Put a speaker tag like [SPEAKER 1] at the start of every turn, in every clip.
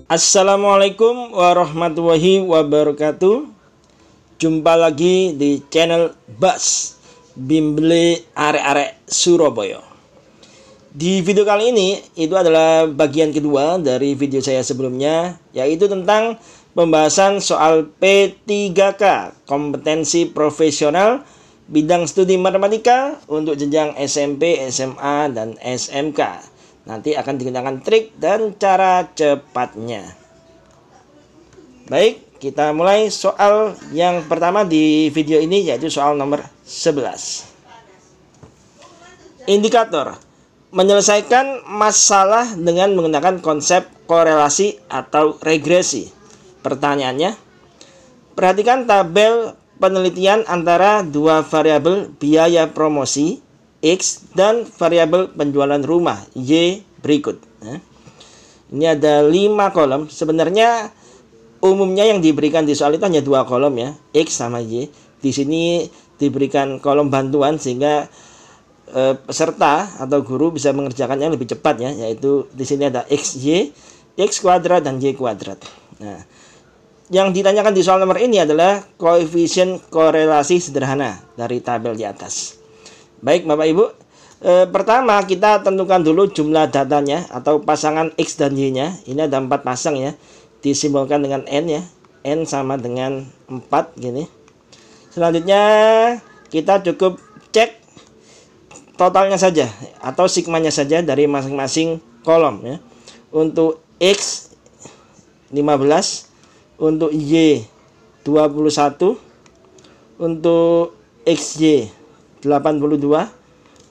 [SPEAKER 1] Assalamualaikum warahmatullahi wabarakatuh. Jumpa lagi di channel Bas Bimbel Arek-arek Surabaya. Di video kali ini itu adalah bagian kedua dari video saya sebelumnya, yaitu tentang pembahasan soal P3K, kompetensi profesional bidang studi matematika untuk jenjang SMP, SMA, dan SMK. Nanti akan digunakan trik dan cara cepatnya. Baik, kita mulai soal yang pertama di video ini, yaitu soal nomor 11. Indikator: menyelesaikan masalah dengan menggunakan konsep korelasi atau regresi. Pertanyaannya, perhatikan tabel penelitian antara dua variabel biaya promosi X dan variabel penjualan rumah Y berikut. Ini ada 5 kolom. Sebenarnya umumnya yang diberikan di soal itu hanya 2 kolom ya, X sama Y. Di sini diberikan kolom bantuan sehingga peserta atau guru bisa mengerjakannya lebih cepat ya, yaitu di sini ada XY, X kuadrat dan Y kuadrat. Nah, yang ditanyakan di soal nomor ini adalah koefisien korelasi sederhana dari tabel di atas. Baik Bapak Ibu, pertama kita tentukan dulu jumlah datanya atau pasangan X dan Y-nya. Ini ada 4 pasang ya, disimbolkan dengan N ya. N sama dengan 4 gini. Selanjutnya kita cukup cek totalnya saja atau sigmanya saja dari masing-masing kolom ya. Untuk X 15, untuk Y 21, untuk XY 82,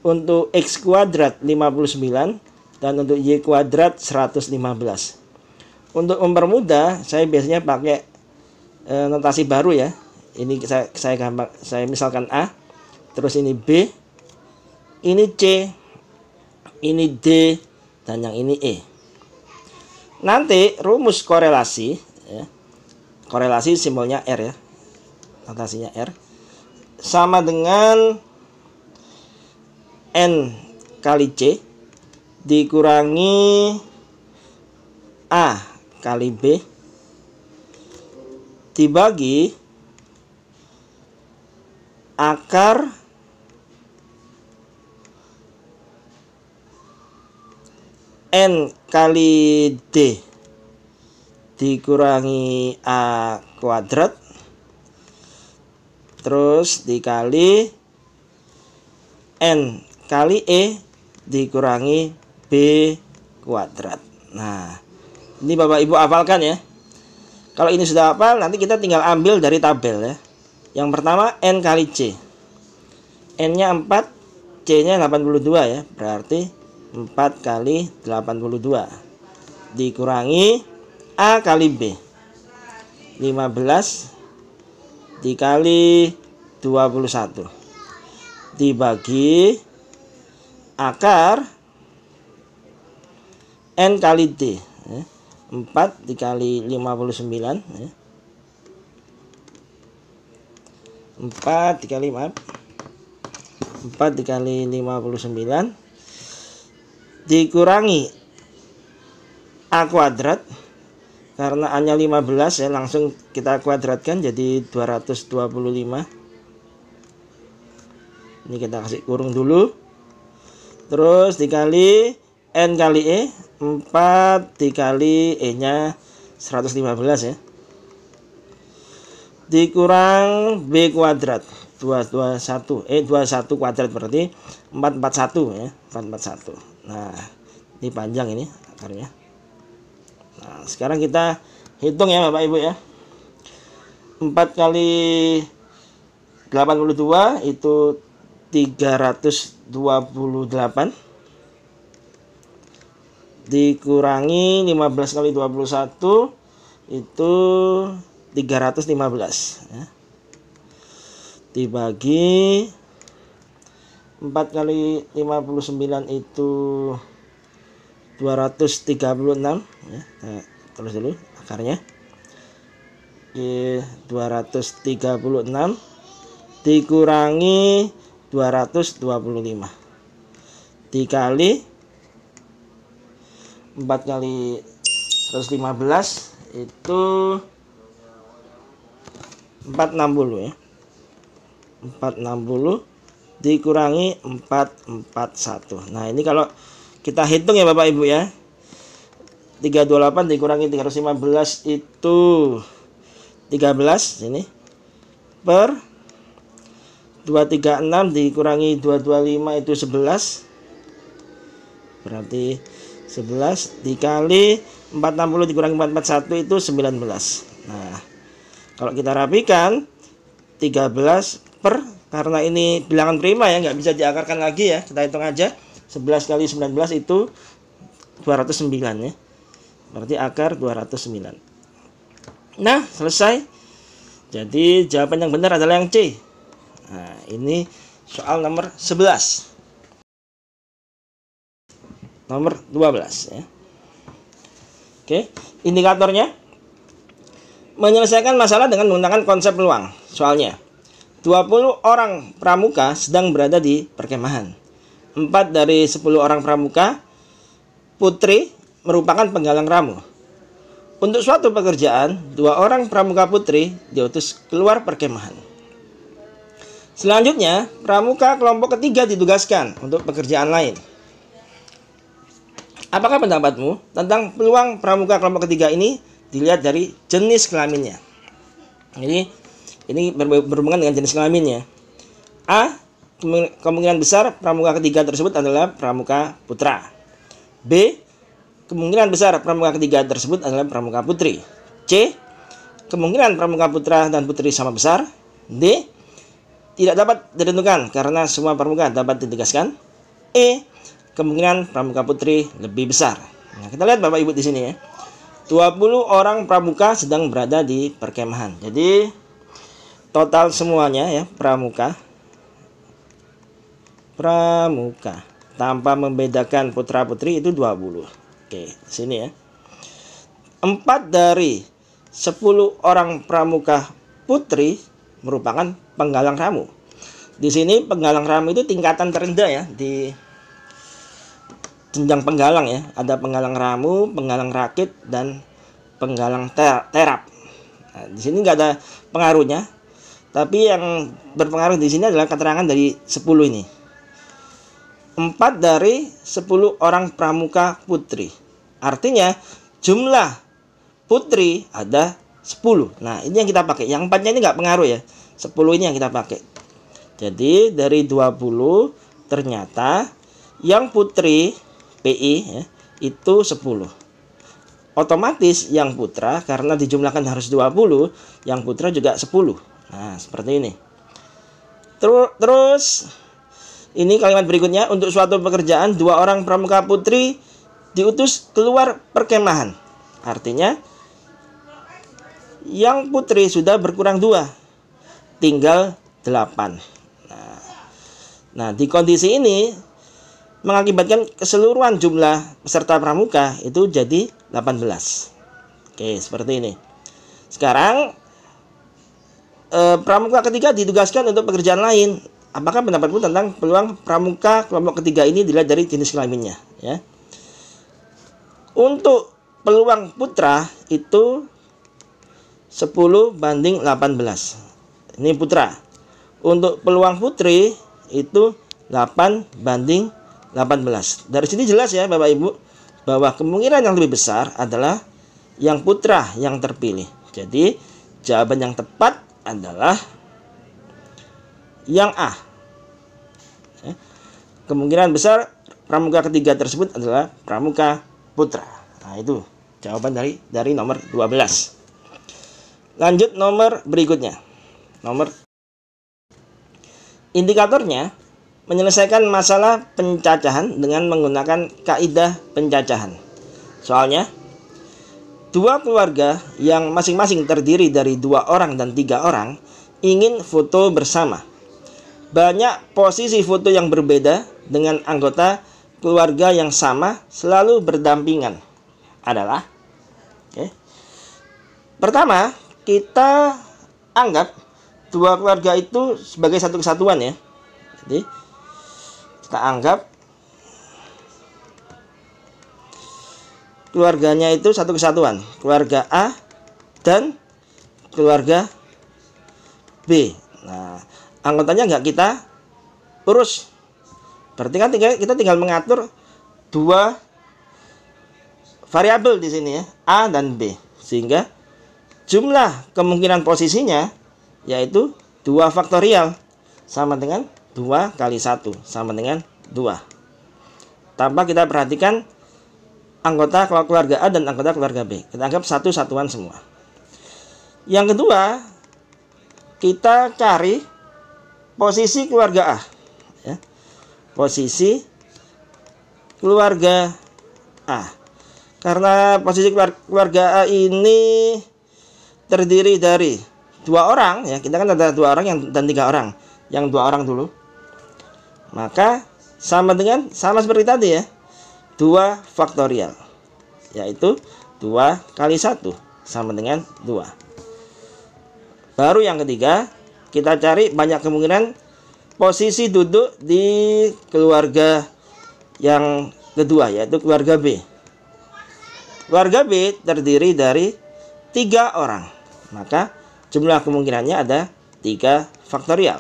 [SPEAKER 1] untuk X kuadrat 59, dan untuk Y kuadrat 115. Untuk mempermudah, saya biasanya pakai notasi baru ya. Ini saya misalkan A, terus ini B, ini C, ini D, dan yang ini E. Nanti rumus korelasi ya. Korelasi simbolnya R ya, notasinya R, sama dengan N kali C dikurangi A kali B dibagi akar N kali D dikurangi A kuadrat, terus dikali N kali E dikurangi B kuadrat. Nah, ini Bapak Ibu hafalkan ya. Kalau ini sudah hafal, nanti kita tinggal ambil dari tabel ya. Yang pertama N kali C. N-nya 4, C-nya 82 ya. Berarti 4 kali 82 dikurangi A kali B. 15 dikali 21 dibagi akar N kali D ya. 4 dikali 59 ya. 4 dikali 59 dikurangi A kuadrat, karena A-nya 15 ya, langsung kita kuadratkan jadi 225. Ini kita kasih kurung dulu. Terus dikali N kali E, 4 dikali E-nya 115 ya. Dikurang B kuadrat 221 21 kuadrat berarti 441 ya, 441. Nah, ini panjang ini akarnya. Nah, sekarang kita hitung ya Bapak Ibu ya. 4 kali 82 itu 328 dikurangi 15 kali 21 itu 315 ya. Dibagi 4 kali 59 itu 236 ya. Nah, terus dulu akarnya 236 dikurangi 225 dikali 4 kali 115 itu 460 ya. 460 dikurangi 441. Nah, ini kalau kita hitung ya Bapak Ibu ya. 328 dikurangi 315 itu 13 ini per 236 dikurangi 225 itu 11. Berarti 11 dikali 460 dikurangi 441 itu 19. Nah, kalau kita rapikan 13 per, karena ini bilangan prima ya, nggak bisa diakarkan lagi ya, kita hitung aja 11 kali 19 itu 209 ya. Berarti akar 209. Nah, selesai. Jadi jawaban yang benar adalah yang C. Nah, ini soal nomor 11. Nomor 12 ya. Oke, indikatornya menyelesaikan masalah dengan menggunakan konsep peluang. Soalnya 20 orang pramuka sedang berada di perkemahan. 4 dari 10 orang pramuka putri merupakan penggalang ramu. Untuk suatu pekerjaan, 2 orang pramuka putri diutus keluar perkemahan. Selanjutnya, pramuka kelompok ketiga ditugaskan untuk pekerjaan lain. Apakah pendapatmu tentang peluang pramuka kelompok ketiga ini dilihat dari jenis kelaminnya? Jadi, ini berhubungan dengan jenis kelaminnya. A. Kemungkinan besar pramuka ketiga tersebut adalah pramuka putra. B. Kemungkinan besar pramuka ketiga tersebut adalah pramuka putri. C. Kemungkinan pramuka putra dan putri sama besar. D. Tidak dapat ditentukan karena semua pramuka dapat ditugaskan. E. Kemungkinan pramuka putri lebih besar. Nah, kita lihat Bapak Ibu di sini ya. 20 orang pramuka sedang berada di perkemahan. Jadi total semuanya ya pramuka tanpa membedakan putra putri itu 20. Oke, sini ya. 4 dari 10 orang pramuka putri merupakan penggalang ramu. Di sini penggalang ramu itu tingkatan terendah ya di jenjang penggalang ya. Ada penggalang ramu, penggalang rakit, dan penggalang terap. Nah, di sini nggak ada pengaruhnya. Tapi yang berpengaruh di sini adalah keterangan dari 10 ini. 4 dari 10 orang pramuka putri. Artinya jumlah putri ada 10. Nah, ini yang kita pakai. Yang 4-nya ini nggak pengaruh ya. 10 ini yang kita pakai. Jadi dari 20 ternyata yang putri PI ya, itu 10. Otomatis yang putra karena dijumlahkan harus 20, yang putra juga 10. Nah, seperti ini. Terus ini kalimat berikutnya, untuk suatu pekerjaan 2 orang pramuka putri diutus keluar perkemahan. Artinya yang putri sudah berkurang 2, tinggal 8. Nah, di kondisi ini mengakibatkan keseluruhan jumlah peserta pramuka itu jadi 18. Oke, seperti ini. Sekarang pramuka ketiga ditugaskan untuk pekerjaan lain. Apakah pendapatmu tentang peluang pramuka kelompok ketiga ini dilihat dari jenis kelaminnya ya? Untuk peluang putra itu 10 banding 18. Ini putra. Untuk peluang putri itu 8 banding 18. Dari sini jelas ya Bapak Ibu bahwa kemungkinan yang lebih besar adalah yang putra yang terpilih. Jadi jawaban yang tepat adalah yang A. Kemungkinan besar pramuka ketiga tersebut adalah pramuka putra. Nah, itu jawaban dari nomor 12. Lanjut nomor berikutnya. Nomor indikatornya menyelesaikan masalah pencacahan dengan menggunakan kaidah pencacahan. Soalnya 2 keluarga yang masing-masing terdiri dari 2 orang dan 3 orang ingin foto bersama. Banyak posisi foto yang berbeda dengan anggota keluarga yang sama selalu berdampingan adalah pertama, kita anggap 2 keluarga itu sebagai satu kesatuan ya. Jadi kita anggap keluarganya itu satu kesatuan, keluarga A dan keluarga B. Nah, anggotanya nggak kita urus. Berarti kan kita tinggal mengatur dua variabel di sini ya, A dan B. Sehingga jumlah kemungkinan posisinya yaitu 2 faktorial sama dengan 2 kali 1 sama dengan 2. Tanpa kita perhatikan anggota keluarga A dan anggota keluarga B. Kita anggap satu satuan semua. Yang kedua, kita cari posisi keluarga A. Ya. Posisi keluarga A. Karena posisi keluarga A ini terdiri dari 2 orang, ya, kita kan ada 2 orang dan 3 orang. Yang 2 orang dulu. Maka sama seperti tadi ya, 2 faktorial, yaitu 2 kali 1 sama dengan 2. Baru yang ketiga, kita cari banyak kemungkinan posisi duduk di keluarga yang kedua, yaitu keluarga B. Keluarga B terdiri dari 3 orang, maka jumlah kemungkinannya ada 3 faktorial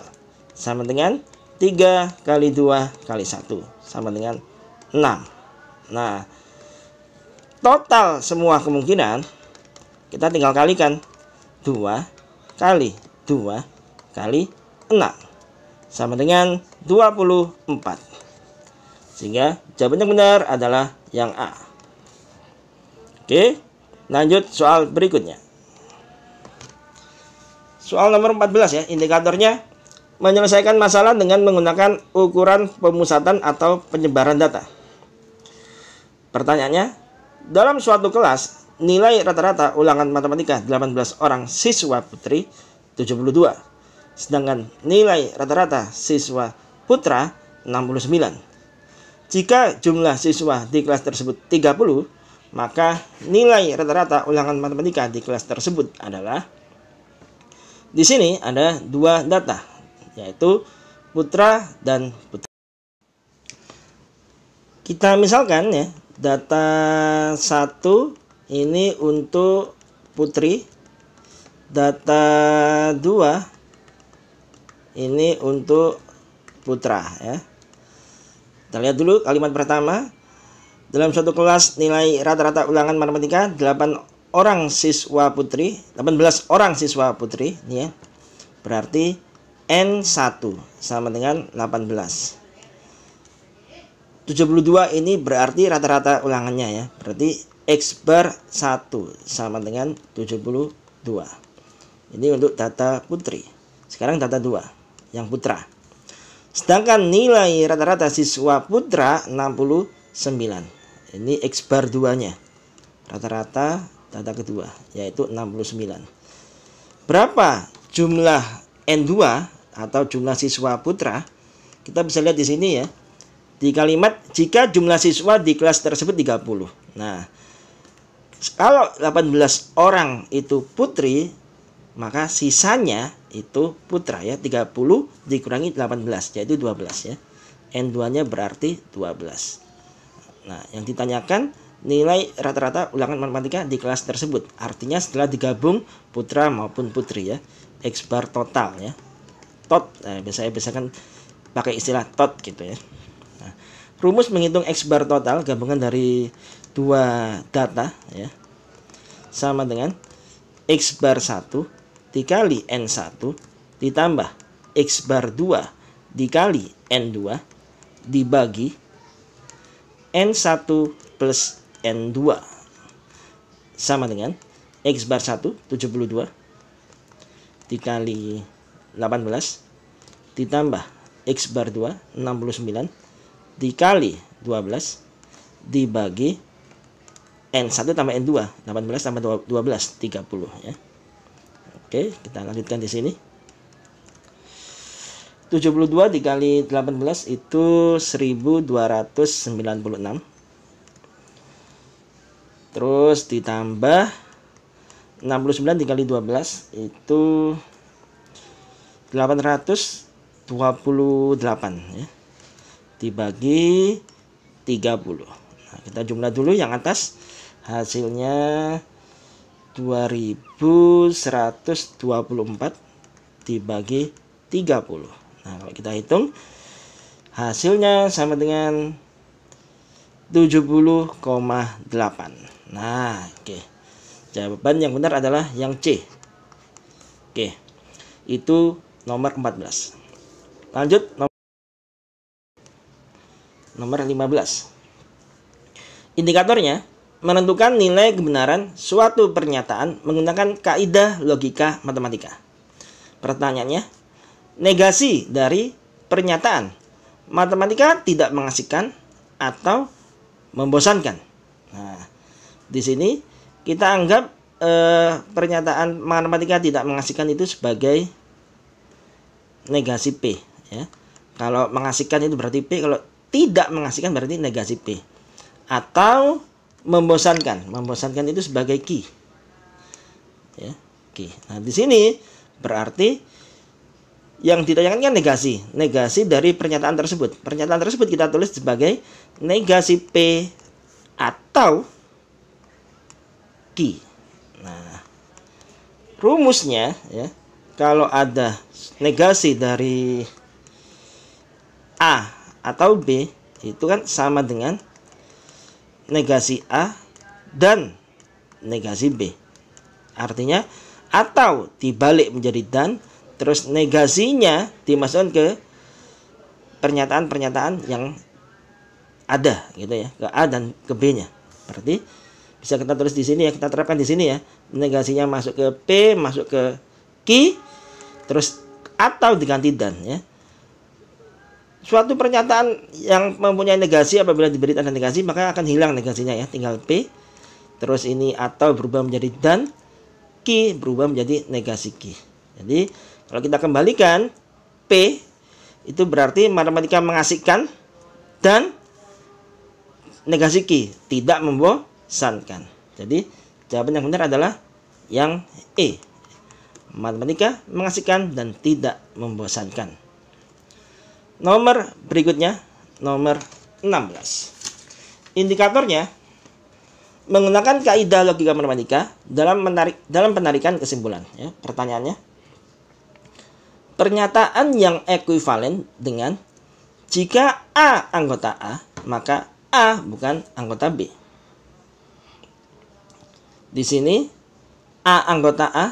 [SPEAKER 1] sama dengan 3 kali 2 kali 1 sama dengan 6. Nah, total semua kemungkinan kita tinggal kalikan 2 kali 2 kali 6 sama dengan 24. Sehingga jawaban yang benar adalah yang A. Oke, lanjut soal berikutnya. Soal nomor 14 ya, indikatornya menyelesaikan masalah dengan menggunakan ukuran pemusatan atau penyebaran data. Pertanyaannya, dalam suatu kelas, nilai rata-rata ulangan matematika 18 orang siswa putri 72. Sedangkan nilai rata-rata siswa putra 69. Jika jumlah siswa di kelas tersebut 30, maka nilai rata-rata ulangan matematika di kelas tersebut adalah, di sini ada 2 data, yaitu putra dan putri. Kita misalkan ya, data 1 ini untuk putri, data 2 ini untuk putra ya. Kita lihat dulu kalimat pertama. Dalam suatu kelas nilai rata-rata ulangan matematika 18 orang siswa putri ini ya. Berarti N1 sama dengan 18. 72 ini berarti rata-rata ulangannya ya. Berarti X bar 1 sama dengan 72. Ini untuk data putri. Sekarang data 2 yang putra. Sedangkan nilai rata-rata siswa putra 69. Ini X bar 2-nya. Rata-rata data kedua yaitu 69. Berapa jumlah N2 atau jumlah siswa putra? Kita bisa lihat di sini ya. Di kalimat jika jumlah siswa di kelas tersebut 30. Nah, kalau 18 orang itu putri, maka sisanya itu putra ya. 30 dikurangi 18 yaitu 12 ya. N2-nya berarti 12. Nah, yang ditanyakan nilai rata-rata ulangan matematika di kelas tersebut. Artinya setelah digabung putra maupun putri ya. X bar total ya. Tot, nah, biasanya kan pakai istilah tot gitu ya. Nah, rumus menghitung X bar total gabungan dari 2 data ya. Sama dengan X bar 1 dikali N1 ditambah X bar 2 dikali N2 dibagi N1 plus N2 sama dengan X bar 1 72 dikali 18 ditambah X bar 2 69 dikali 12 dibagi N1 tambah N2 18 tambah 12 30 ya. Oke, kita lanjutkan di sini. 72 dikali 18 itu 1296. Terus ditambah 69 dikali 12 itu 828 ya. Dibagi 30. Nah, kita jumlah dulu yang atas Hasilnya 2124 dibagi 30. Nah, kalau kita hitung hasilnya sama dengan 70,8. Nah, oke. Jawaban yang benar adalah yang C. Oke. Itu nomor 14. Lanjut nomor 15. Indikatornya menentukan nilai kebenaran suatu pernyataan menggunakan kaidah logika matematika. Pertanyaannya, negasi dari pernyataan matematika tidak mengasihkan atau membosankan. Nah, di sini kita anggap pernyataan matematika tidak mengasihkan itu sebagai negasi P, ya. Kalau mengasihkan itu berarti P, kalau tidak mengasihkan berarti negasi P. Atau membosankan itu sebagai Q, ya, Q. Nah, di sini berarti yang ditanyakan kan negasi dari pernyataan tersebut. Pernyataan tersebut kita tulis sebagai negasi P atau Q. Nah, rumusnya, ya, kalau ada negasi dari A atau B itu kan sama dengan negasi A dan negasi B. Artinya atau dibalik menjadi dan, terus negasinya dimasukkan ke pernyataan-pernyataan yang ada, gitu ya, ke A dan ke B-nya. Berarti bisa kita tulis di sini, ya, kita terapkan di sini, ya. Negasinya masuk ke P, masuk ke Q, terus atau diganti dan, ya. Suatu pernyataan yang mempunyai negasi apabila diberi tanda negasi maka akan hilang negasinya, ya, tinggal P. Terus ini atau berubah menjadi dan, Q berubah menjadi negasi Q. Jadi kalau kita kembalikan P itu berarti matematika mengasihkan dan negasi Q tidak membosankan. Jadi jawaban yang benar adalah yang E. Matematika mengasihkan dan tidak membosankan. Nomor berikutnya, nomor 16. Indikatornya menggunakan kaidah logika matematika dalam penarikan kesimpulan, ya. Pertanyaannya, pernyataan yang ekuivalen dengan jika A anggota A, maka A bukan anggota B. Di sini A anggota A,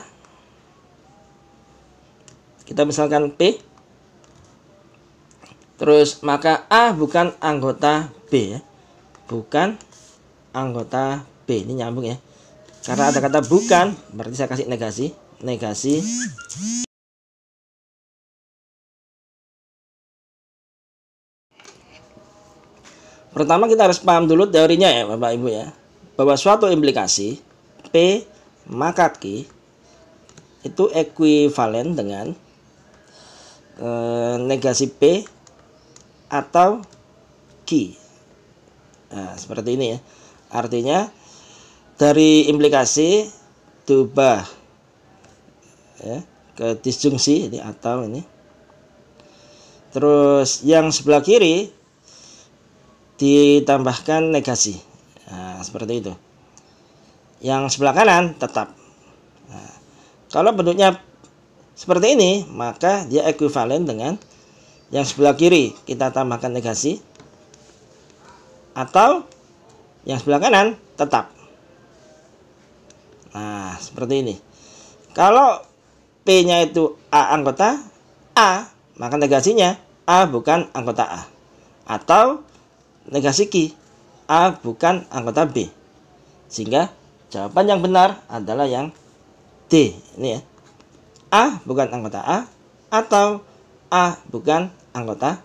[SPEAKER 1] kita misalkan P, terus maka A bukan anggota B, ya. Bukan anggota B. Ini nyambung, ya. Karena ada kata bukan, berarti saya kasih negasi. Pertama kita harus paham dulu teorinya, ya Bapak Ibu, ya. Bahwa suatu implikasi P maka Q itu ekuivalen dengan negasi P atau Q. Nah, seperti ini, ya. Artinya dari implikasi diubah, ya, ke disjungsi ini atau ini. Terus yang sebelah kiri ditambahkan negasi. Nah, seperti itu. Yang sebelah kanan tetap. Nah, kalau bentuknya seperti ini, maka dia ekuivalen dengan yang sebelah kiri kita tambahkan negasi atau yang sebelah kanan tetap. Nah, seperti ini. Kalau P-nya itu A anggota A, maka negasinya A bukan anggota A. Atau negasi Q, A bukan anggota B. Sehingga jawaban yang benar adalah yang D. Ini, ya. A bukan anggota A atau A bukan anggota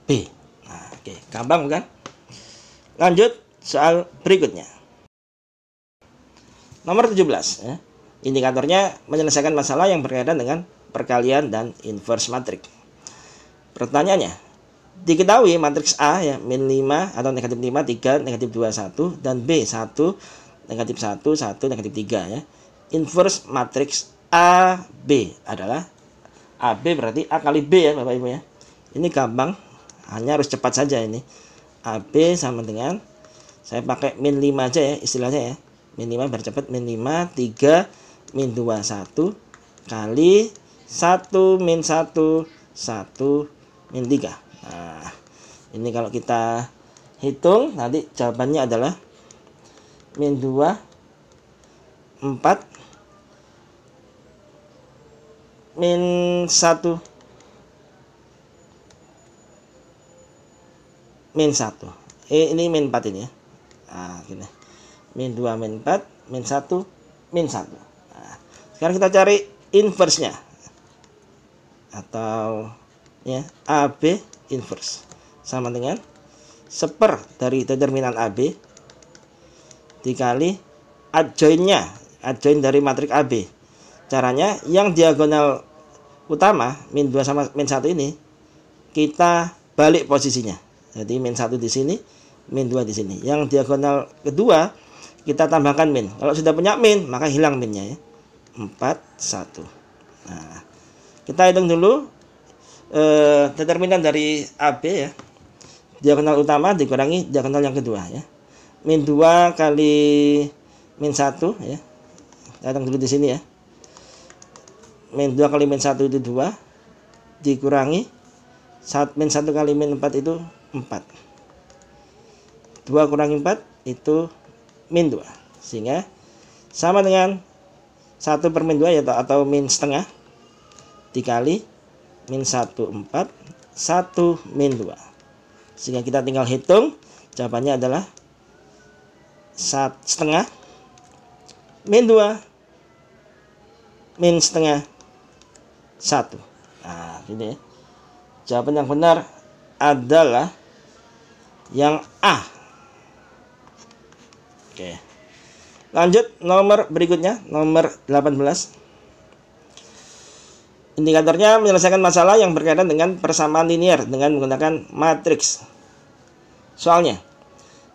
[SPEAKER 1] B. Nah, oke, gampang bukan? Lanjut soal berikutnya. Nomor 17, ya. Indikatornya menyelesaikan masalah yang berkaitan dengan perkalian dan inverse matriks. Pertanyaannya, diketahui matriks A, ya, min 5 atau negatif 5, 3, negatif 2, 1, dan B 1, negatif 1, 1, negatif 3, ya. Inverse matriks AB adalah AB berarti A kali B, ya Bapak Ibu, ya. Ini gampang, hanya harus cepat saja ini. AB sama dengan, saya pakai min 5 aja, ya, istilahnya, ya. min 5 biar cepat, min 5, 3, min 2, 1 kali 1 min 1, 1 min 3. Nah, ini kalau kita hitung nanti jawabannya adalah min 2, 4, min 1, min 1. Ini min 4 ini ya. Nah, gini. Min 2, min 4, min 1, min 1. Nah, sekarang kita cari inverse-nya. Atau ya, AB inverse. Sama dengan seper dari determinan AB dikali adjoin-nya, adjoin dari matriks AB. Caranya yang diagonal utama min 2 sama min 1 ini kita balik posisinya. Jadi min 1 di sini, min 2 di sini. Yang diagonal kedua kita tambahkan min. Kalau sudah punya min, maka hilang minnya ya. 4, 1. Nah, kita hitung dulu determinan dari AB ya. Diagonal utama dikurangi diagonal yang kedua ya. Min 2 kali min 1 ya. Kita hitung dulu di sini ya. Min 2 kali min 1 itu 2 dikurangi min 1 kali min 4 itu 4. 2 kurangi 4 itu min 2. Sehingga sama dengan 1 per min 2 ya, atau min setengah dikali min 1, 4, 1 min 2. Sehingga kita tinggal hitung, jawabannya adalah setengah min 2 min setengah 1. Nah, ini ya. Jawaban yang benar adalah yang A. Oke. Lanjut nomor berikutnya, nomor 18. Indikatornya menyelesaikan masalah yang berkaitan dengan persamaan linear dengan menggunakan matriks. Soalnya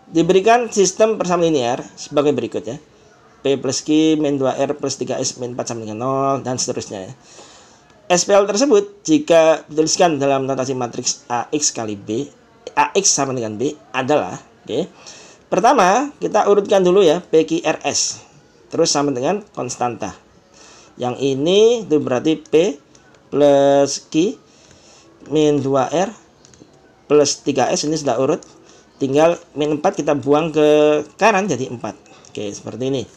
[SPEAKER 1] diberikan sistem persamaan linear sebagai berikut ya. P plus Q min 2R plus 3S min 4 sama dengan 0 dan seterusnya ya. SPL tersebut jika dituliskan dalam notasi matriks AX kali B, AX sama dengan B adalah, oke. Pertama, kita urutkan dulu ya PQRS. Terus sama dengan konstanta. Yang ini itu berarti P plus Q min 2R plus 3S ini sudah urut. Tinggal min 4 kita buang ke kanan jadi 4. Oke, seperti ini.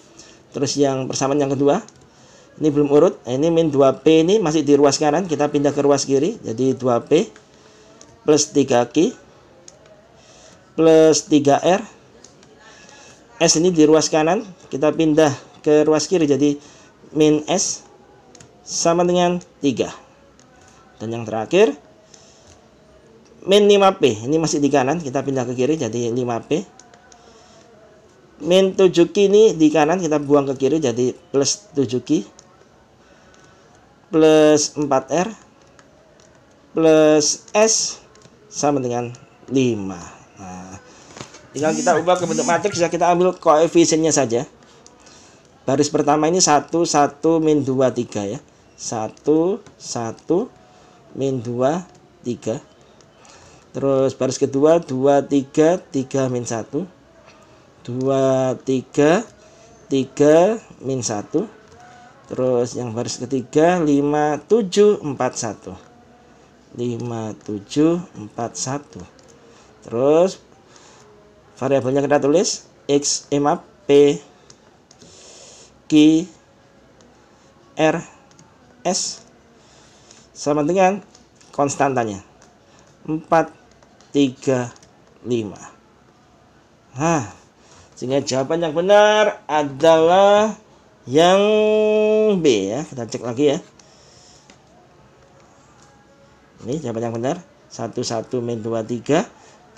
[SPEAKER 1] Terus yang persamaan yang kedua, ini belum urut. Nah, ini min 2P ini masih di ruas kanan, kita pindah ke ruas kiri. Jadi 2P plus 3Q plus 3R. S ini di ruas kanan, kita pindah ke ruas kiri. Jadi min S sama dengan 3. Dan yang terakhir, min 5P. Ini masih di kanan, kita pindah ke kiri. Jadi 5P. Min 7Q ini di kanan, kita buang ke kiri. Jadi plus 7Q. Plus 4R plus S sama dengan 5. Nah, tinggal kita ubah ke bentuk matriks ya, kita ambil koefisiennya saja. Baris pertama ini 1, 1, min 2, 3 ya. 1, 1, min 2, 3. Terus baris kedua 2, 3, 3, min 1. 2, 3, 3, min 1. Terus yang baris ketiga 5, 7, 4, 1. 5, 7, 4, 1. Terus variabelnya kita tulis X, P, Q, R, S sama dengan konstantanya 4, 3, 5. Nah, sehingga jawaban yang benar adalah yang B ya. Kita cek lagi ya. Ini jawaban yang benar. 1, 1, min 2, 3.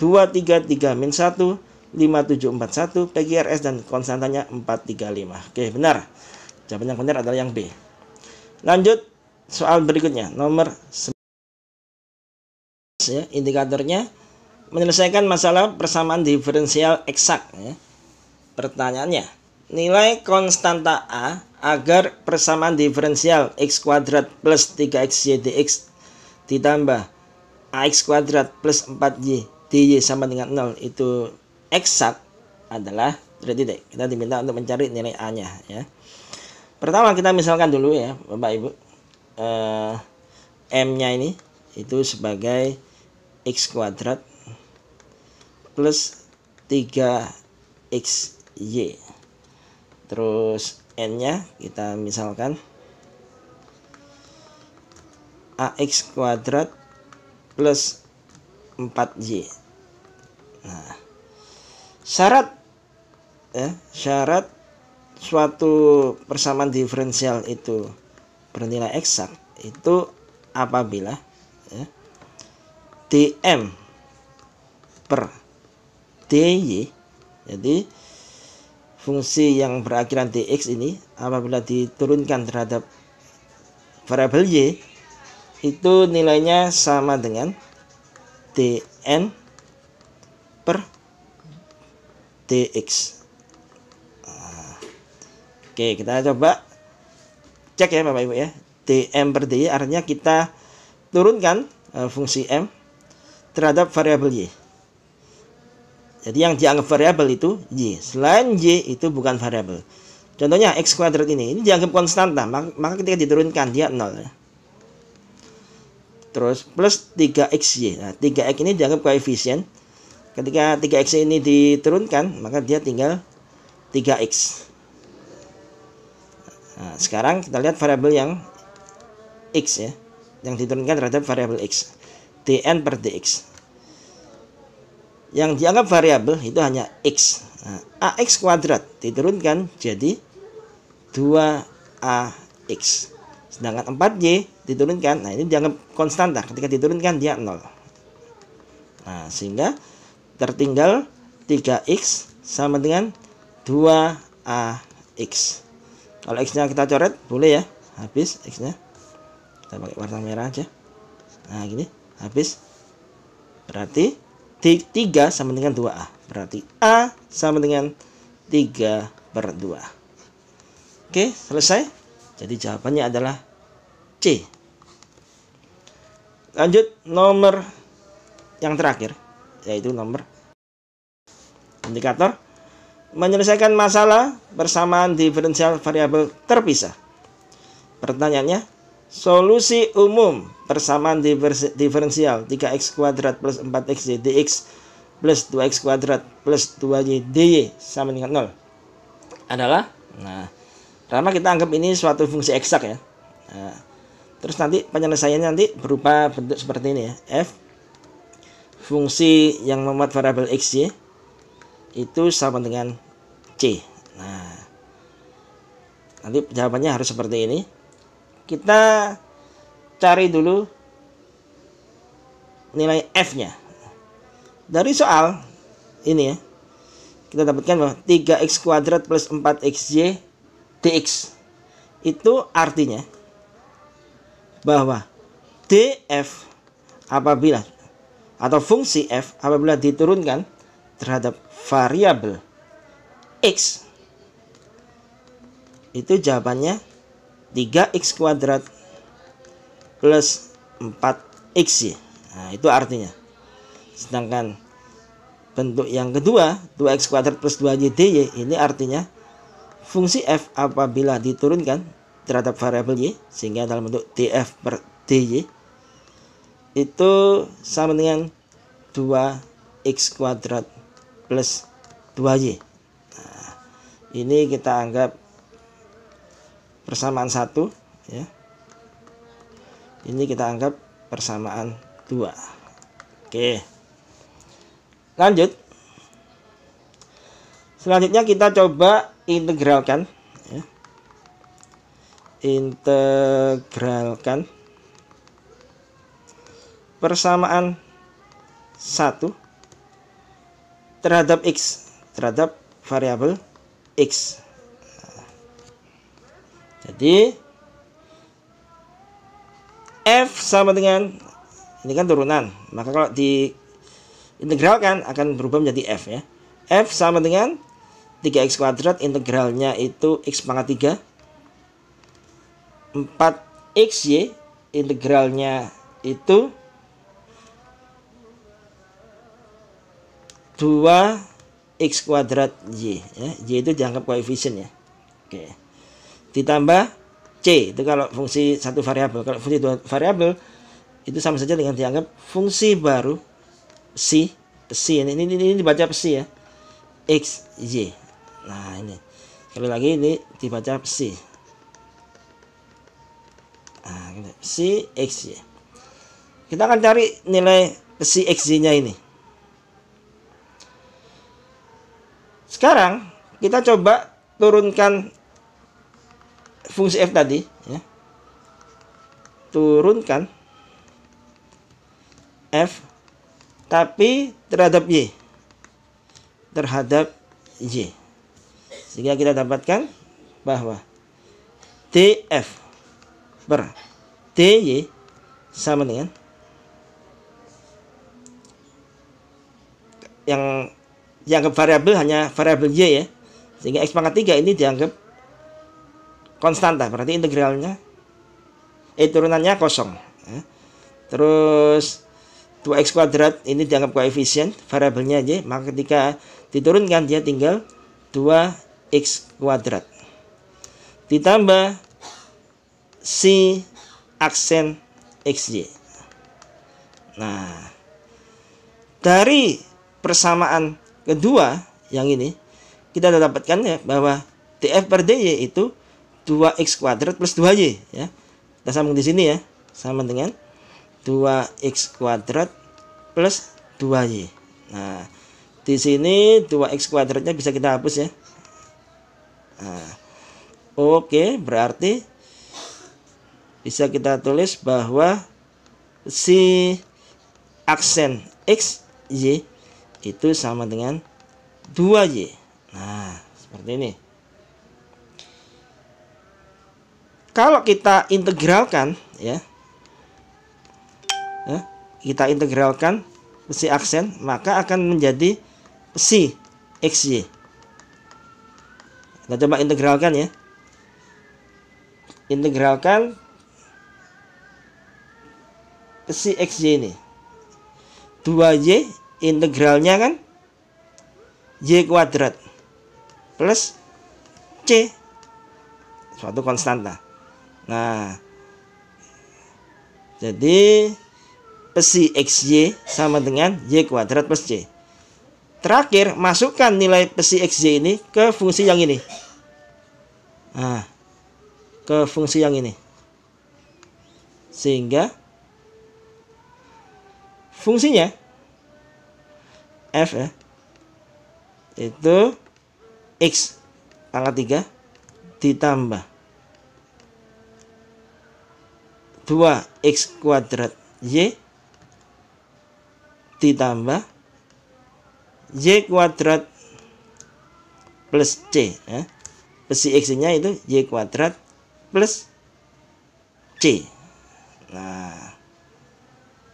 [SPEAKER 1] 2, 3, 3, min 1. 5, 7, 4, 1. PQRS dan konstantanya 4, 3, 5. Oke, benar. Jawaban yang benar adalah yang B. Lanjut soal berikutnya. Nomor 11 ya. Indikatornya menyelesaikan masalah persamaan diferensial eksak ya. Pertanyaannya, nilai konstanta A agar persamaan diferensial x kuadrat plus 3xy dx ditambah ax kuadrat plus 4y dy sama dengan 0 itu eksak adalah titik. Kita diminta untuk mencari nilai A-nya ya. Pertama kita misalkan dulu ya Bapak Ibu, M-nya ini itu sebagai X kuadrat plus 3XY. Terus N-nya kita misalkan AX kuadrat plus 4Y. Nah, syarat ya, syarat suatu persamaan diferensial itu bernilai eksak itu apabila ya, dm per dy, jadi fungsi yang berakhiran dx ini apabila diturunkan terhadap variabel y itu nilainya sama dengan dn per dx. Oke, kita coba cek ya Bapak Ibu ya. dm per dy artinya kita turunkan fungsi m terhadap variabel y. Jadi yang dianggap variabel itu y. Selain y itu bukan variabel. Contohnya x kuadrat ini dianggap konstanta, maka ketika diturunkan dia 0 ya. Terus plus 3xy. Nah, 3x ini dianggap koefisien. Ketika 3x ini diturunkan, maka dia tinggal 3x. Nah, sekarang kita lihat variabel yang x ya, yang diturunkan terhadap variabel x, dn per dx. Yang dianggap variabel itu hanya x. Nah, ax kuadrat diturunkan jadi 2ax. Sedangkan 4y diturunkan, nah ini dianggap konstanta, ketika diturunkan dia 0. Nah, sehingga tertinggal 3x sama dengan 2ax. Kalau x-nya kita coret, boleh ya, habis x-nya. Kita pakai warna merah aja. Nah, gini, habis. Berarti 3 sama dengan 2a. Berarti a sama dengan 3/2. Oke, selesai. Jadi jawabannya adalah C. Lanjut nomor yang terakhir, yaitu nomor indikator menyelesaikan masalah persamaan diferensial variabel terpisah. Pertanyaannya, solusi umum persamaan diferensial 3x kuadrat plus 4xy dx plus 2x kuadrat plus 2y dy sama dengan 0 adalah, nah, karena kita anggap ini suatu fungsi eksak ya. Nah, terus nanti penyelesaiannya nanti berupa bentuk seperti ini ya. F fungsi yang memuat variabel xy itu sama dengan C. Nah, nanti jawabannya harus seperti ini. Kita cari dulu nilai F-nya. Dari soal ini ya, kita dapatkan bahwa 3x kuadrat plus 4xy dx itu artinya bahwa df apabila atau fungsi f apabila diturunkan terhadap variabel x itu jawabannya 3x kuadrat plus 4xy. Nah, itu artinya. Sedangkan bentuk yang kedua 2x kuadrat plus 2y dy ini artinya fungsi f apabila diturunkan terhadap variabel y sehingga dalam bentuk df per dy itu sama dengan 2x kuadrat plus 2y. Nah, ini kita anggap persamaan 1 ya. Ini kita anggap persamaan 2. Oke. Lanjut. Selanjutnya kita coba integralkan ya. Integralkan persamaan 1 terhadap x, terhadap variabel x. Jadi f sama dengan, ini kan turunan, maka kalau diintegralkan akan berubah menjadi f ya. F sama dengan 3x kuadrat, integralnya itu x pangkat 3, 4xy, integralnya itu 2 X kuadrat Y ya. Y itu dianggap koefisien ya. Oke. Ditambah C itu kalau fungsi satu variabel. Kalau fungsi dua variabel itu sama saja dengan dianggap fungsi baru psi ini dibaca psi ya. X Y. Nah, ini. Sekali lagi ini dibaca psi. Nah, psi X Y. Kita akan cari nilai psi X Y-nya ini. Sekarang kita coba turunkan fungsi f tadi ya. Turunkan f tapi terhadap y. Sehingga kita dapatkan bahwa df per dy sama dengan yang dianggap variabel hanya variabel y ya. Sehingga x pangkat 3 ini dianggap konstanta, berarti integralnya turunannya kosong ya. Terus 2x kuadrat ini dianggap koefisien variabelnya y, maka ketika diturunkan dia tinggal 2x kuadrat ditambah si aksen xy. Nah, dari persamaan kedua yang ini kita sudah dapatkan ya bahwa df per dy itu 2x kuadrat plus 2y ya. Kita sambung di sini ya, sama dengan 2x kuadrat plus 2y. Nah, di sini 2x kuadratnya bisa kita hapus ya. Nah, oke, berarti bisa kita tulis bahwa si aksen xy itu sama dengan 2y. Nah, seperti ini. Kalau kita integralkan ya, kita integralkan psi aksen, maka akan menjadi psi xy. Kita coba integralkan ya. Integralkan psi xy ini. 2y integralnya kan y kuadrat plus c, suatu konstanta. Nah, jadi psi xy sama dengan y kuadrat plus c. Terakhir, masukkan nilai psi xy ini ke fungsi yang ini. Nah, ke fungsi yang ini. Sehingga fungsinya f ya, itu x pangkat 3 ditambah 2x kuadrat y ditambah y kuadrat plus c ya. Psi x-nya itu y kuadrat plus c. Nah,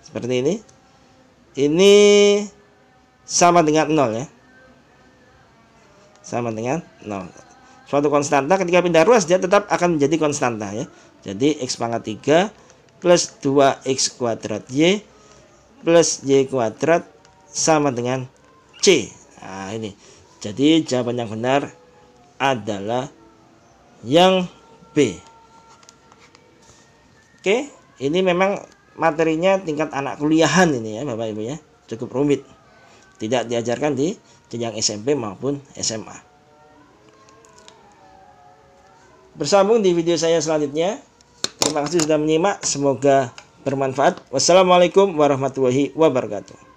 [SPEAKER 1] seperti ini. Ini sama dengan 0 ya. Sama dengan 0. Suatu konstanta ketika pindah ruas dia tetap akan menjadi konstanta ya. Jadi x pangkat 3 plus 2x kuadrat y plus y kuadrat sama dengan c. Nah, ini. Jadi jawaban yang benar adalah yang B. Oke, ini memang materinya tingkat anak kuliahan ini ya Bapak Ibu ya. Cukup rumit. Tidak diajarkan di jenjang SMP maupun SMA. Bersambung di video saya selanjutnya. Terima kasih sudah menyimak. Semoga bermanfaat. Wassalamualaikum warahmatullahi wabarakatuh.